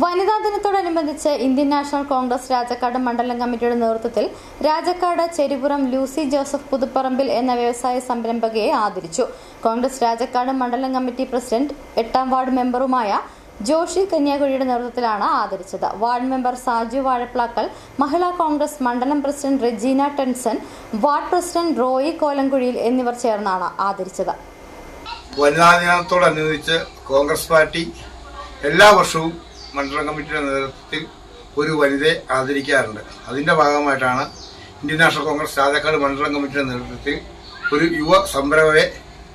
വനിതാ ദിനത്തോടനുബന്ധിച്ച് Indian national Congress Rajakkad മണ്ഡലം കമ്മിറ്റിയുടെ നേതൃത്വത്തിൽ രാജക്കാട് ചെരിപുറം ലൂസി ജോസഫ് പുതുപ്പറമ്പിൽ എന്ന വ്യവസായ സംരംഭകയെ ആദരിച്ചു. കോൺഗ്രസ് രാജക്കാട് മണ്ഡലം കമ്മിറ്റി പ്രസിഡന്റ് 8ാം വാർഡ് മെമ്പറുമായ ജോഷി കന്യാകുഴിയുടെ നേതൃത്വത്തിലാണ് ആദരിച്ചത്. വാർഡ് മെമ്പർ സാജു വാഴപ്ലാക്കൽ, മഹിളാ കോൺഗ്രസ് മണ്ഡലം president Regina Tenson, ward president Roy കോലങ്കുഴിയിൽ എന്നിവർ ചേർന്നാണ് ആദരിച്ചത്. വനിതാ ദിനത്തോടനുബന്ധിച്ച് കോൺഗ്രസ് പാർട്ടി എല്ലാ വർഷവും മണ്ഡലം കമ്മിറ്റിയുടെ നേതൃത്വത്തിൽ ഒരു വനിതയെ ആദരിക്കാറുണ്ട്. അതിന്റെ ഭാഗമായിട്ടാണ് ഇന്ത്യൻ നാഷണൽ കോൺഗ്രസ് രാജക്കാട് മണ്ഡലം കമ്മിറ്റിയുടെ നേതൃത്വത്തിൽ ഒരു യുവ സംരംഭകയെ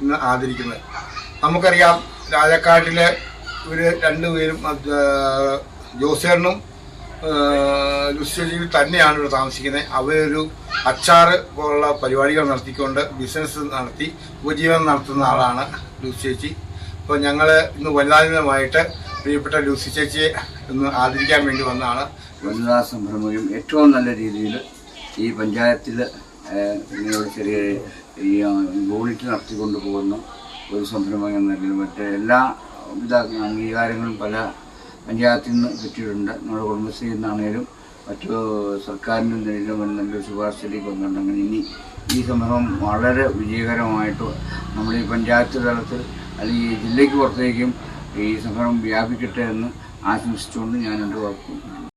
ഇന്ന് ആദരിക്കുന്നത്. നമുക്കറിയാം, രാജക്കാട്ടിലെ ഇവര് രണ്ടുപേരും ജോസേറിനും ലുസിയിൽ തന്നെയാണ് ഇവിടെ താമസിക്കുന്നത്. അവരൊരു അച്ചാറ് പോലുള്ള പരിപാടികൾ നടത്തിക്കൊണ്ട് ബിസിനസ് നടത്തി ഉപജീവനം നടത്തുന്ന ആളാണ് ലൂസി ചേച്ചി. അപ്പോൾ ഞങ്ങൾ ഇന്ന് വനിതാ ദിനമായിട്ട് പ്രിയപ്പെട്ട ലൂസി ചേച്ചിയെ ഇന്ന് ആദരിക്കാൻ വേണ്ടി വന്നതാണ്. വനിതാ സംരംഭം ഏറ്റവും നല്ല രീതിയിൽ ഈ പഞ്ചായത്തിൽ ചെറിയ ഈ യൂണിറ്റ് നടത്തിക്കൊണ്ട് പോകുന്ന ഒരു സംരംഭം എന്ന നിലയിൽ മറ്റേ എല്ലാ അംഗീകാരങ്ങളും പല പഞ്ചായത്തിൽ നിന്ന് കിട്ടിയിട്ടുണ്ട്. നമ്മുടെ കുടുംബശ്രീയിൽ നിന്നാണേലും മറ്റു സർക്കാരിൻ്റെ നല്ലൊരു ശുപാർശയിലേക്ക് വന്നിട്ടുണ്ട്. അങ്ങനെ ഇനി ഈ സംരംഭം വളരെ വിജയകരമായിട്ട് നമ്മുടെ ഈ പഞ്ചായത്ത് തലത്തിൽ അല്ലെങ്കിൽ ഈ ജില്ലയ്ക്ക് പുറത്തേക്കും ഈ സംരംഭം വ്യാപിക്കട്ടെ എന്ന് ആശംസിച്ചുകൊണ്ട് ഞാൻ എൻ്റെ വാക്കും